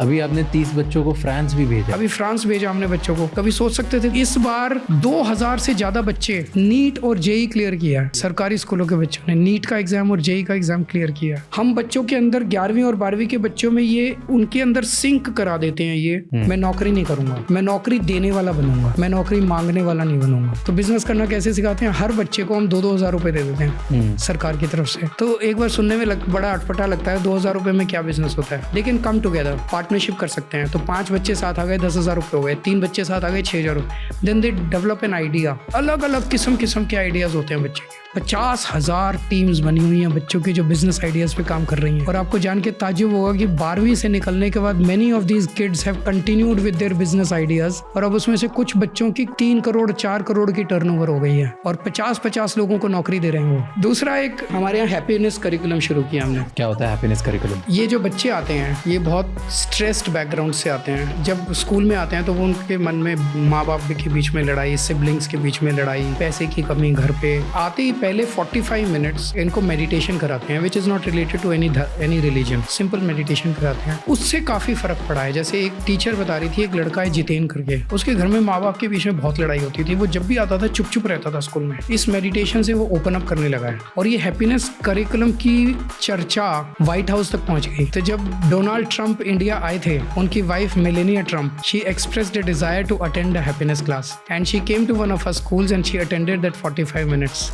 अभी आपने 30 बच्चों को फ्रांस भी भेजा। अभी फ्रांस भेजा हमने बच्चों को। कभी सोच सकते थे? इस बार 2000 से ज्यादा बच्चे नीट और जेई क्लियर किया। सरकारी स्कूलों के बच्चों ने नीट का एग्जाम और जेई का एग्जाम क्लियर किया। हम बच्चों के अंदर 11वीं और 12वीं के बच्चों में ये उनके अंदर सिंक करा देते हैं ये मैं नौकरी नहीं करूंगा, मैं नौकरी देने वाला बनूंगा, मैं नौकरी मांगने वाला नहीं बनूंगा। तो बिजनेस करना कैसे सिखाते हैं? हर बच्चे को हम 2-2 हज़ार रुपए दे देते हैं सरकार की तरफ से। तो एक बार सुनने में बड़ा अटपटा लगता है, 2,000 रुपए में क्या बिजनेस होता है। लेकिन कम टुगेदर पार्टनरशिप कर सकते हैं। तो 5 बच्चे साथ आ गए 10,000 रुपए हो गए, 3 बच्चे साथ आ गए 6,000 रुपए। Then they develop an idea. अलग अलग किस्म के आइडियाज होते हैं बच्चे के। 50,000 टीम्स बनी हुई हैं बच्चों की जो बिजनेस आइडियाज पे काम कर रही हैं। और आपको जान के ताज्जुब होगा कि 12वीं से निकलने के बाद many of these kids have continued with their business ideas. और अब उसमें से कुछ बच्चों की 3 करोड़ 4 करोड़ की टर्नओवर हो गई है और 50-50 लोगों को नौकरी दे रहे हैं वो। दूसरा एक हमारे यहाँ हैप्पीनेस करिकुलम शुरू किया हमने। क्या होता है हैप्पीनेस करिकुलम? ये जो बच्चे आते हैं ये बहुत स्ट्रेस्ड बैकग्राउंड से आते हैं। जब स्कूल में आते हैं तो वो उनके मन में माँ बाप के बीच में लड़ाई, सिबलिंग्स के बीच में लड़ाई, पैसे की कमी, घर पे आते ही पहले 45 मिनट्स इनको मेडिटेशन कराते हैं which is not related to any religion. Simple meditation कराते हैं। उससे काफी फर्क पड़ा है। जैसे एक टीचर बता रही थी, एक लड़का है जितेन करके, उसके घर में माँ बाप के बीच में बहुत लड़ाई होती थी। वो जब भी आता था चुप रहता था स्कूल में। इस मेडिटेशन से वो ओपन अप करने लगा है। और ये हैप्पीनेस करिकुलम की चर्चा व्हाइट हाउस तक पहुंच गई। तो जब डोनाल्ड ट्रंप इंडिया आए थे, उनकी wife Melania Trump, she expressed a desire to attend a happiness class and she came to one of our schools and she attended that 45 minutes.